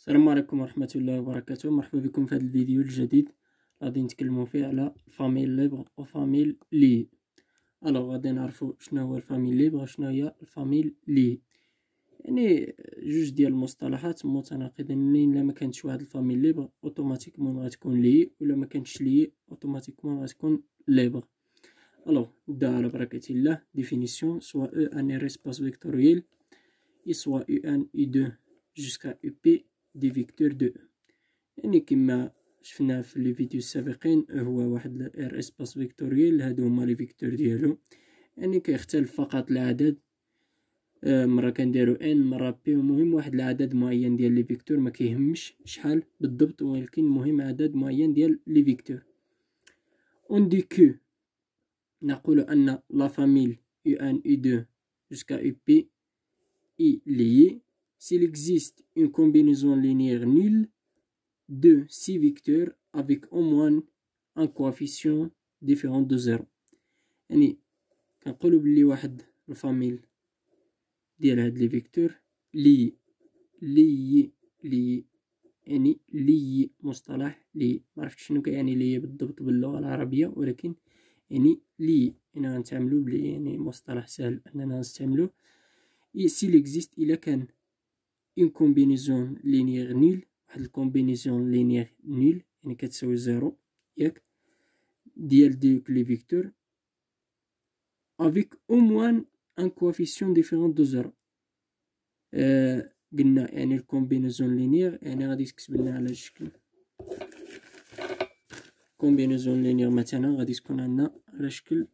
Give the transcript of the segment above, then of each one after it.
السلام عليكم ورحمة الله وبركاته. مرحبا بكم في هذا الفيديو الجديد غادي نتكلموا فيه على الفاميل ليبر وفاميل لي. غادي نعرفوا شنو هو الفاميل ليبر وشنو هي الفاميل لي. يعني جوج ديال المصطلحات متناقضين. الا ما كانتش واحد الفاميل ليبر اوتوماتيكمون غتكون لي، ولا ما كانتش لي اوتوماتيكمون غتكون ليبر. نبدا على بركة الله. définition soit E un espace vectoriel et soit U1 U2 jusqu'à UP دي فيكتور دو. يعني كما شفنا في لي فيديو السابقين هو واحد ار اسباس فيكتوريال، هادو هما لي فيكتور ديالو. يعني كيختلف فقط العدد، مره كنديرو ان مره بي، المهم واحد العدد معين ديال لي فيكتور، ما كيهمش شحال بالضبط، ولكن المهم عدد معين ديال لي فيكتور. اون دي كو نقول ان لا فاميل U1 U2 jusqu'à UP est liée s'il existe une combinaison linéaire nulle de 6 vecteurs avec au moins un coefficient différent de 0. يعني كنقولوا بلي واحد الفاميل ديال هاد لي فيكتور لي يعني لي مصطلح لي، معرفتش شنو كيعني لي بالضبط باللغة العربية، ولكن يعني لي هنا غنتعاملو بلي يعني مصطلح سهل اننا نستعملوه. s'il existe إلا كان une combinaison linéaire nulle، واحد الكومبينيزون لينيير نيل يعني كتساوي زيرو ياك، ديال ديك لي فيكتور افيك او موان ان كوفيسيون ديفيرون دو زيرو. قلنا يعني الكومبينيزون لينيير يعني غادي تكتب لنا على الشكل كومبينيزون لينيير، مثلا غادي تكون عندنا على شكل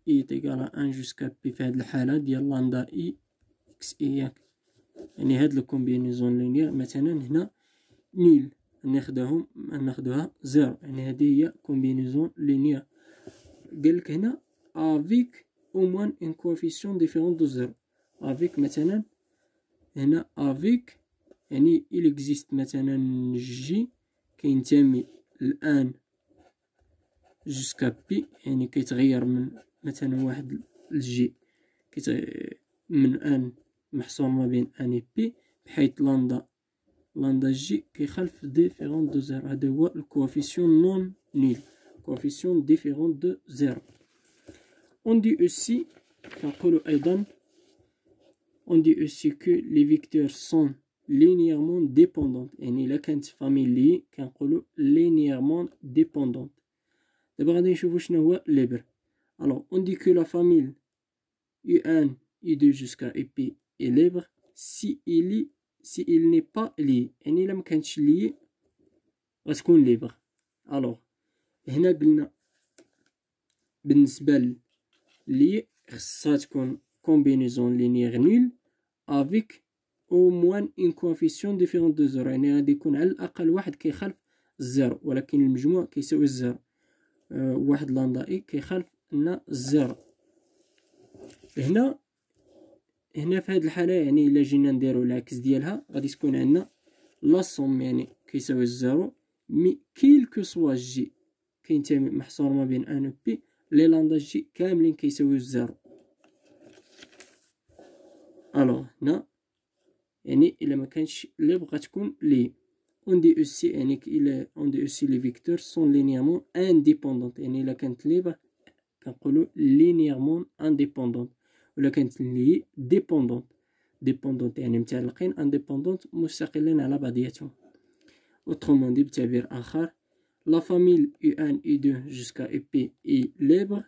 اي تيكال ان جوسكا بي في هاد الحالة ديال لاندا اي اكس اي ياك. يعني هاد الكومبينيزون لينيير مثلا هنا نيل ناخدوها زيرو، يعني هذه هي كومبينيزون لينيير. قالك هنا افيك او موان ان كوفيسيون ديفيرون دو زيرو. افيك مثلا هنا افيك يعني il existe مثلا جي كينتمي الان جوسكا بي، يعني كيتغير من مثلا واحد الجي من ان محصور ما بين ان و بي، بحيث لاندا جي كيخالف ديفيرون دو زيرو. هذا هو الكوفيسيون نون نيل، كوفيسيون ديفيرون دو زيرو. on dit aussi كنقولوا ايضا on dit aussi que les vecteurs sont linéairement dépendants. يعني الا كانت فاميل لي كنقولوا linéairement dépendante. دابا غادي نشوفوا شنو هو ليبر. on dit que la famille U1 U2 jusqu'à UP est libre si il n'est pas lié. يعني الا مكانتش لي غتكون ليبر. هنا قلنا بالنسبه لي خصها تكون combinaison linéaire nulle avec au moins une coefficient différent de 0. يعني غادي يكون على الاقل واحد كيخالف الزيرو، ولكن المجموع كيساوي الزيرو. واحد لاندا اي كيخالف لنا الزيرو. هنا في هاد الحالة يعني الا جينا نديرو العكس ديالها غادي تكون عندنا لا صوم يعني كيساوي الزيرو، مي كيل كو سوا جي كينتمي محصور ما بين ان و بي، لي لاندا جي كاملين كيساويو الزيرو. هنا يعني الا ما كانش لي بغا تكون لي. اون دي اوسي يعني الا اون دي اوسي لي فيكتور سون لينييرمون انديبوندونت. يعني الا كانت لي كنقولوا لينييرمون انديبوندونت، ولا كانت لي ديبوندونت يعني متعلقين، انديبوندونت مستقلين على بعضياتهم. autrement dit بتعبير اخر la famille U1 U2 jusqu'à UP est libre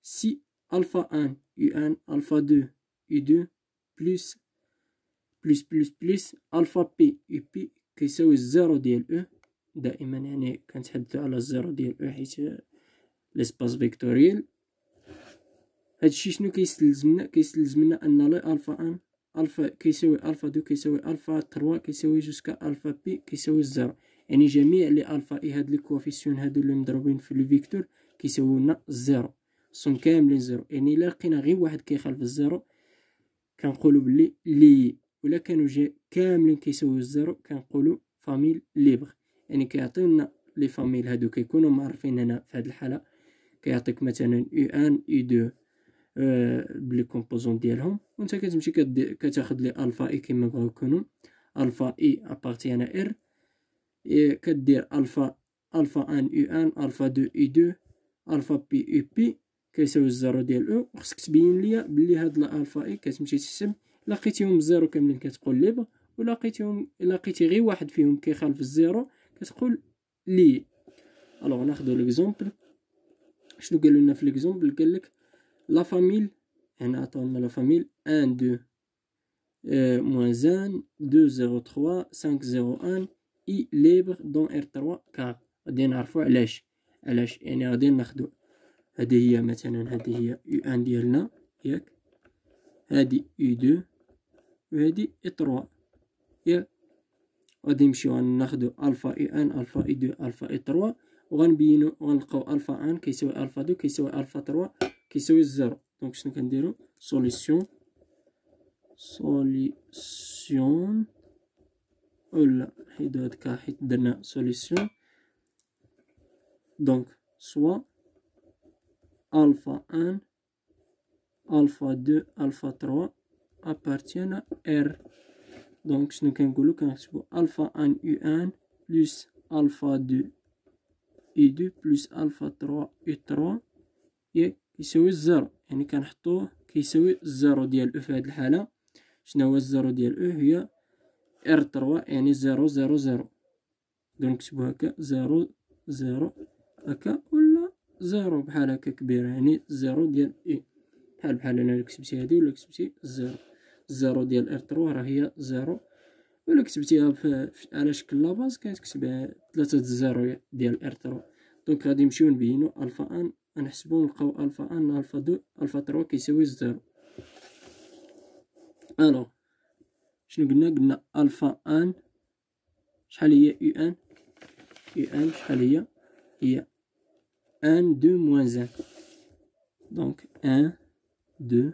si alpha 1 U1 alpha 2 U2 plus alpha P UP كيساوي الزيرو ديال او. دائما يعني كنتحدثوا على الزيرو ديال او حيت ليسباس فيكتوريال. هادشي شنو كيستلزمنا ان لا الفا 1 الفا كيساوي الفا 2 كيساوي الفا 3 كيساوي جوسكا الفا بي كيساوي الزيرو. يعني جميع لي الفا اي هاد لي كوفيسيون هادو اللي مضروبين في لي فيكتور كيساويو لنا الزيرو، صون كاملين زيرو. يعني الا لقينا غير واحد كيخالف الزيرو كنقولوا بلي لي، ولا كانوا كاملين كيساويو الزيرو كنقولوا فاميل ليبر. يعني كيعطيونا لي فاميل هادو كيكونوا معرفين هنا في هاد الحالة. كيعطيك مثلا U1 U2 بلي كومبوزون ديالهم، وانت كتمشي كتاخد لي الفا اي كما بغاو يكونوا. الفا اي ابارتيان ار كدير ألفا أن يو أن ألفا دو إي دو ألفا بي يو بي كيساوي الزيرو ديال أو. وخصك تبين ليا بلي هاد الألفا إي كتمشي تحسب إلا لقيتيهم الزيرو كاملين كتقول ليبر، ولا لقيتيهم إلا لقيتي غير واحد فيهم كيخالف الزيرو كتقول لي. ألوغ ناخدو ليكزومبل. شنو قالو لنا في ليكزومبل؟ قالك لا فاميل، هنا عطاونا لا فاميل 1 2 moins 1 2 0 3 5 0 1 اي ليبر دون ار 3 كار. غادي نعرفو علاش يعني غادي ناخدو هادي هي مثلا، هادي هي يو ان ديالنا ياك، هادي يو دو وهادي اي 3 ياك. غادي نمشيو ناخدو الفا اي ان الفا اي دو الفا اي 3 وغنبينو غنلقاو الفا ان كيساوي الفا دو كيساوي الفا 3 كيساوي الزيرو. دونك شنو كنديرو؟ سوليسيون ولا حيدو هادكا حيت درنا سوليسيون. دونك سوا الفا ان الفا دو الفا 3 appartiennent à R. دونك شنو كنقولو؟ كنكتبو الفا ان يو ان بلس الفا دو اي دو بلس الفا 3 اي 3 ياك كيساوي الزيرو. يعني كنحطوه كيساوي الزيرو ديال او. في هاد الحالة شنو هو الزيرو ديال او؟ هي ار 3 يعني 0 0 0. دونك نكتبو هكا 0 0 هكا ولا 0 بحال هكا كبيرة، يعني زيرو ديال اي بحال انا كتبتي هادي ولا كتبتي الزيرو. الزيرو ديال ار 3 راه هي 0، ولا كتبتيها على شكل لاباز كتكتب 3 الزيرو ديال ار 3. دونك غادي نمشيو نبينو الفا ان، غنحسبو نلقاو الفا ان الفا دو الفا 3 كيساوي الزيرو. الوغ شنو قلنا الفا ان شحال هي يو ان؟ يو ان شحال هي؟ هي 1 2 موان 1. دونك 1 2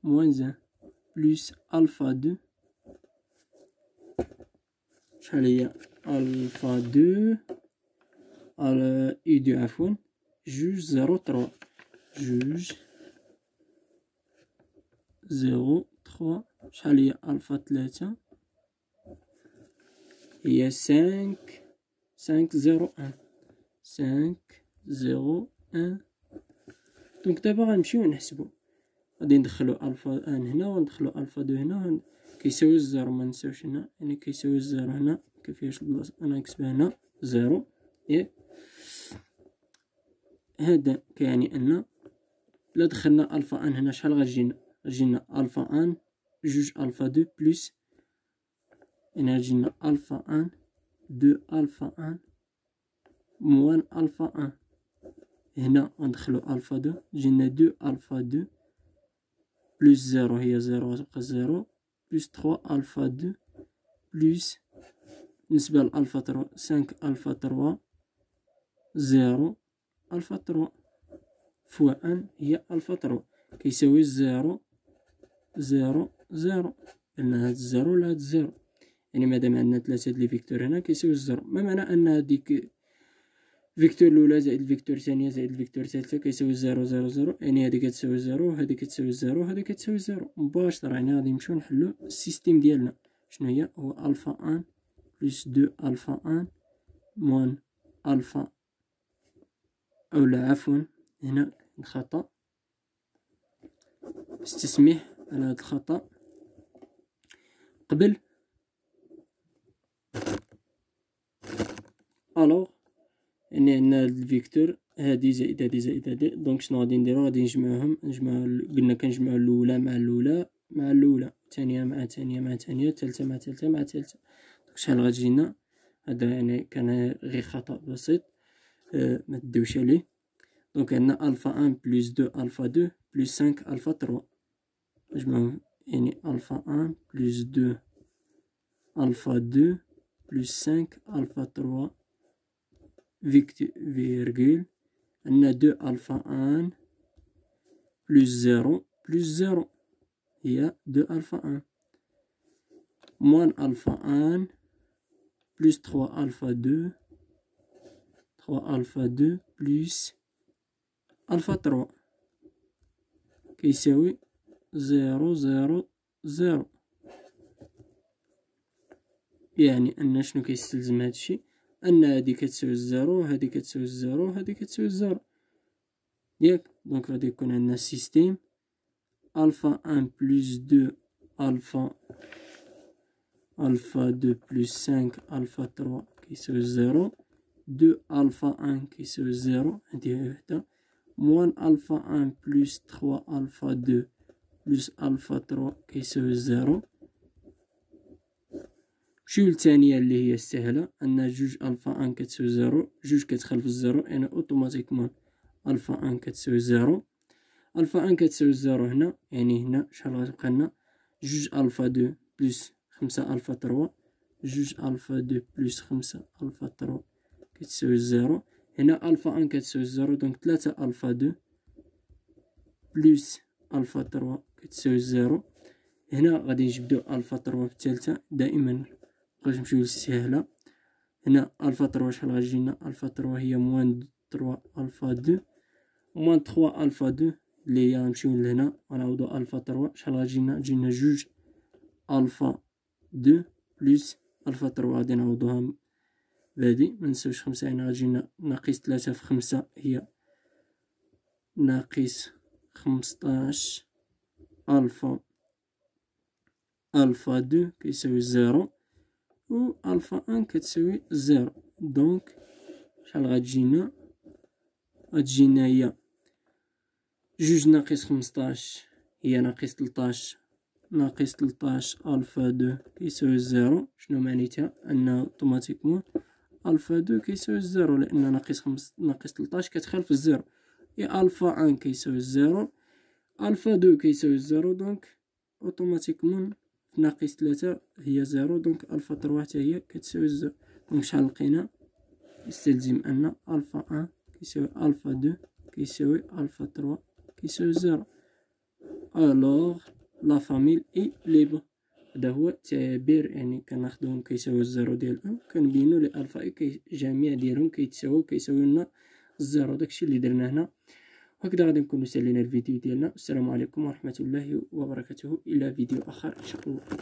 موان 1 بلس الفا 2 شحال هي؟ الفا 2 اي 2 عفوا جوج 0 3 جوج 0 3 شحال هي؟ الفا 3 هي 5 0 1 5 0 1. دونك دابا غنمشيو نحسبو، غادي ندخلو الفا ان هنا وندخلو الفا 2 هنا كيساوي الزيرو. ما نساوش هنا يعني كيساوي الزيرو هنا كيفاش البلاصه انا نكتبها هنا زيرو ياك. هذا كيعني ان الا دخلنا الفا ان هنا شحال غتجينا الفا ان جوج الفا 2 بلس هنا غتجينا الفا ان 2 الفا ان موان الفا ان. هنا غندخلو الفا 2 جينا 2 الفا 2 بلس زيرو هي زيرو غتبقى زيرو بلس 3 الفا 2 بلس بالنسبة لألفا 3 5 الفا 3 زيرو الفا 3 فوا ان هي الفا 3 كيساوي زيرو زيرو زيرو. قلنا هاد الزيرو ولا هاد الزيرو، يعني مادام عندنا 3 هاد لي فيكتور هنا كيساوي الزيرو، ما معنى ان هاديك فيكتور الاولى زائد الفيكتور الثانية زائد الفيكتور الثالثة كيساوي زيرو زيرو زيرو، يعني هادي كتساوي زيرو وهادي كتساوي زيرو وهادي كتساوي زيرو مباشرة. يعني غادي نمشيو نحلو السيستيم ديالنا. شنو هي؟ هو الفا ان بلس 2 الفا ان موان الفا، اولا عفوا هنا الخطأ، استسمح على هذا الخطأ قبل. الوغ يعني عندنا هاد الفيكتور هادي زائد هادي زائد هادي. دونك شنو غادي نديرو؟ غادي نجمعوهم، قلنا كنجمعو الاولى مع الاولى مع الاولى، الثانية مع الثانية مع الثانية، الثالثة مع الثالثة مع الثالثة. دونك شحال غتجينا؟ هذا يعني كان غير خطأ بسيط ما تدوش عليه. دونك عندنا الفا ان بلس 2 الفا 2 بلس 5 الفا 3 نجمعوهم، يعني الفا ان بلس 2 الفا 2 بلس 5 الفا 3 فيرغول عندنا 2 الفا ان بلس 0 بلس 0 هي 2 الفا ان موان الفا ان بلس 3 الفا 2 3 الفا 2 بلس الفا 3 كيساوي 0 0 0. يعني أن شنو كيستلزم هادشي، أن هادي كتساوي الزيرو، هادي كتساوي الزيرو، هادي كتساوي الزيرو ياك. دونك غادي يكون عندنا سيستيم ألفا أن بلس دو ألفا دو بلس سانك ألفا تروا كيساوي زيرو، دو ألفا أن كيساوي زيرو، هادي وحدة، موان ألفا أن بلس تخوا ألفا دو بلس ألفا تروا كيساوي زيرو. نمشيو للثانية اللي هي السهلة، أن جوج ألفا أن كتساوي زيرو، جوج كتخلف الزيرو يعني أوتوماتيكمون ألفا أن كتساوي زيرو. ألفا أن كتساوي زيرو هنا، يعني هنا شحال غتبقى لنا، جوج ألفا دو بلس خمسة ألفا تروا، جوج ألفا دو بلس خمسة ألفا تروا كتساوي زيرو. هنا ألفا أن كتساوي زيرو، دونك تلاتة ألفا دو بلس ألفا تروا كتساوي زيرو. هنا غادي نجبدو ألفا تروا بالثالثة، دائما مبقاوش نمشيو للسهلة. هنا ألفا تروا شحال غتجينا، ألفا تروا هي موان تروا ألفا دو، موان تخوا ألفا دو اللي هي غنمشيو لهنا غنعوضو ألفا تروا شحال غتجينا، تجينا جوج ألفا دو بلس ألفا تروا غادي نعوضوها بهادي، منساوش خمسة، يعني غتجينا ناقص تلاتة في خمسة هي ناقص خمسطاش ألفا دو كيساوي زيرو، و ألفا أن كتساوي زيرو. دونك شحال غتجينا، غتجينا هي جوج ناقص خمسطاش هي ناقص تلطاش، ناقص تلطاش ألفا دو كيساوي زيرو. شنو معنيتها؟ أن أوتوماتيكمون ألفا دو كيساوي زيرو، لأن ناقص تلطاش كتخالف الزيرو، إي ألفا أن كيساوي زيرو، ألفا دو كيساوي زيرو، دونك أوتوماتيكمون ناقص تلاتة هي زيرو، دونك ألفا تروا حتى هي كتساوي زيرو. دونك شحال لقينا؟ يستلزم أن ألفا أن كيساوي ألفا دو كيساوي ألفا تروا كيساوي زيرو. ألوغ لا فاميل إي ليبر. هذا هو التعبير، يعني كناخدوهم كيساوي الزيرو ديال أو، كنبينو لي ألفا إي جميع ديالهم كيتساويو لنا الزيرو. داكشي اللي درنا هنا. وهكذا غادي نكونو سالينا الفيديو ديالنا. السلام عليكم ورحمة الله وبركاته، إلى فيديو آخر إن شاء الله.